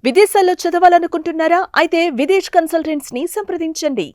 విదేశాల్లో చదవాలనుకుంటున్నారా? అయితే విదేశ్ కన్సల్టెంట్స్ ని సంప్రదించండి.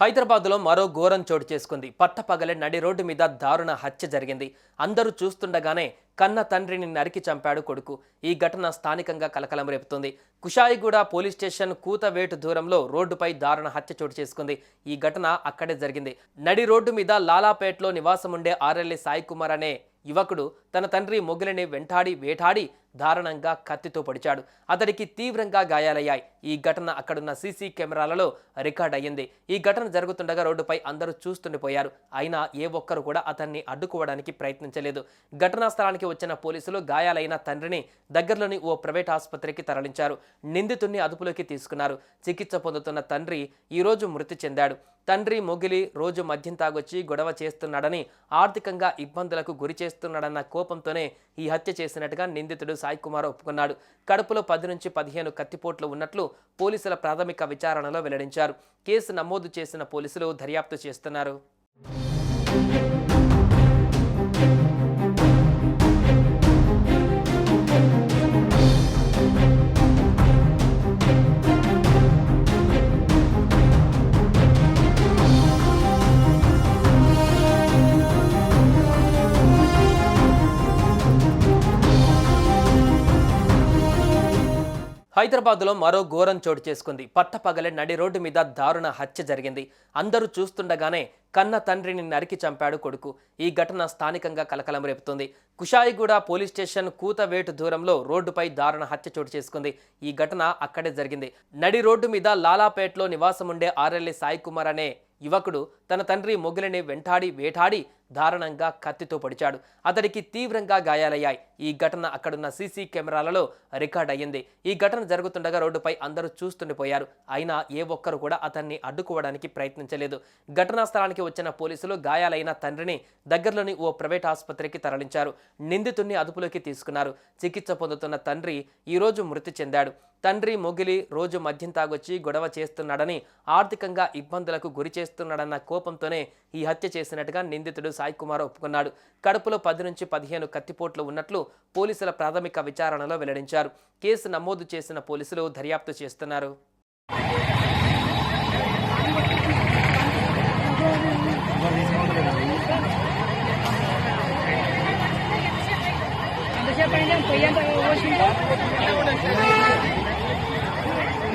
హైదరాబాద్లో మరో ఘోరం చోటు చేసుకుంది. పట్టపగలే నడి రోడ్డు మీద దారుణ హత్య జరిగింది. అందరూ చూస్తుండగానే కన్న తండ్రిని నరికి చంపాడు కొడుకు. ఈ ఘటన స్థానికంగా కలకలం రేపుతోంది. కుషాయిగూడ పోలీస్ స్టేషన్ కూతవేటు దూరంలో రోడ్డుపై దారుణ హత్య చోటు చేసుకుంది. ఈ ఘటన అక్కడే జరిగింది. నడి రోడ్డు మీద లాలాపేట్లో నివాసముండే ఆర్ఎల్ఏ సాయి కుమార్ అనే యువకుడు తన తండ్రి మొగిలిని వేటాడి దారుణంగా కత్తితో పొడిచాడు. అతడికి తీవ్రంగా గాయాలయ్యాయి. ఈ ఘటన అక్కడున్న సీసీ కెమెరాలలో రికార్డ్ అయ్యింది. ఈ ఘటన జరుగుతుండగా రోడ్డుపై అందరూ చూస్తుండిపోయారు. అయినా ఏ ఒక్కరు కూడా అతన్ని అడ్డుకోవడానికి ప్రయత్నించలేదు. ఘటనా స్థలానికి వచ్చిన పోలీసులు గాయాలైన తండ్రిని దగ్గరలోని ఓ ప్రైవేట్ ఆసుపత్రికి తరలించారు. నిందితుడిని అదుపులోకి తీసుకున్నారు. చికిత్స పొందుతున్న తండ్రి ఈరోజు మృతి చెందాడు. తండ్రి మొగిలి రోజు మద్యం తాగొచ్చి గొడవ చేస్తున్నాడని, ఆర్థికంగా ఇబ్బందులకు గురి చేస్తున్నాడన్న కోపంతోనే ఈ హత్య చేసినట్టుగా నిందితుడు సాయి కుమార్ ఒప్పుకున్నాడు. కడుపులో 10 నుంచి 15 కత్తిపోట్లు ఉన్నట్లు పోలీసుల ప్రాథమిక విచారణలో వెల్లడించారు. కేసు నమోదు చేసిన పోలీసులు దర్యాప్తు చేస్తున్నారు. హైదరాబాద్లో మరో ఘోరం చోటు చేసుకుంది. పట్టపగలే నడి రోడ్డు మీద దారుణ హత్య జరిగింది. అందరూ చూస్తుండగానే కన్న తండ్రిని నరికి చంపాడు కొడుకు. ఈ ఘటన స్థానికంగా కలకలం రేపుతోంది. కుషాయిగూడ పోలీస్ స్టేషన్ కూతవేటు దూరంలో రోడ్డుపై దారుణ హత్య చోటు చేసుకుంది. ఈ ఘటన అక్కడే జరిగింది. నడి రోడ్డు మీద లాలాపేట్లో నివాసముండే ఆర్ఎల్ఏ సాయి కుమార్ అనే యువకుడు తన తండ్రి మొగిలిని వేటాడి దారుణంగా కత్తితో పొడిచాడు. అతడికి తీవ్రంగా గాయాలయ్యాయి. ఈ ఘటన అక్కడున్న సీసీ కెమెరాలలో రికార్డ్ అయ్యింది. ఈ ఘటన జరుగుతుండగా రోడ్డుపై అందరూ చూస్తుండిపోయారు. అయినా ఏ ఒక్కరు కూడా అతన్ని అడ్డుకోవడానికి ప్రయత్నించలేదు. ఘటనా స్థలానికి వచ్చిన పోలీసులు గాయాలైన తండ్రిని దగ్గరలోని ఓ ప్రైవేట్ ఆసుపత్రికి తరలించారు. నిందితుడిని అదుపులోకి తీసుకున్నారు. చికిత్స పొందుతున్న తండ్రి ఈరోజు మృతి చెందాడు. తండ్రి మొగిలి రోజు మద్యం తాగొచ్చి గొడవ చేస్తున్నాడని, ఆర్థికంగా ఇబ్బందులకు గురి చేస్తున్నాడన్న కోపంతోనే ఈ హత్య చేసినట్టుగా నిందితుడు సాయి కుమార్ ఒప్పుకున్నాడు. కడుపులో 10 నుంచి 15 కత్తిపోట్లు ఉన్నట్లు పోలీసుల ప్రాథమిక విచారణలో వెల్లడించారు. కేసు నమోదు చేసిన పోలీసులు దర్యాప్తు చేస్తున్నారు.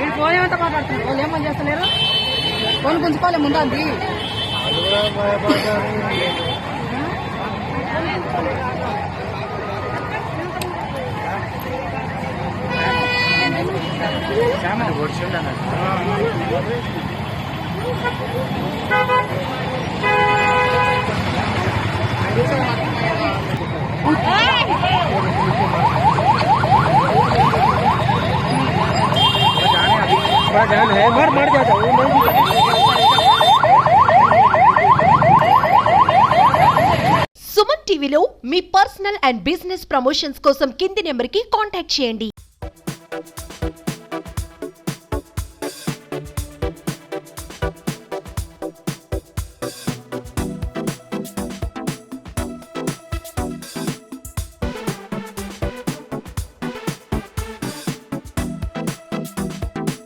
మీరు ఫోన్ ఏమంతా మాట్లాడుతున్నారు? వాళ్ళు ఏమని చేస్తలేరు? ఫోన్ గుంజుకోలే ముందు అది సుమన్ టీవీలో మీ పర్సనల్ అండ్ బిజినెస్ ప్రమోషన్స్ కోసం కింది నెంబర్కి కాంటాక్ట్ చేయండి.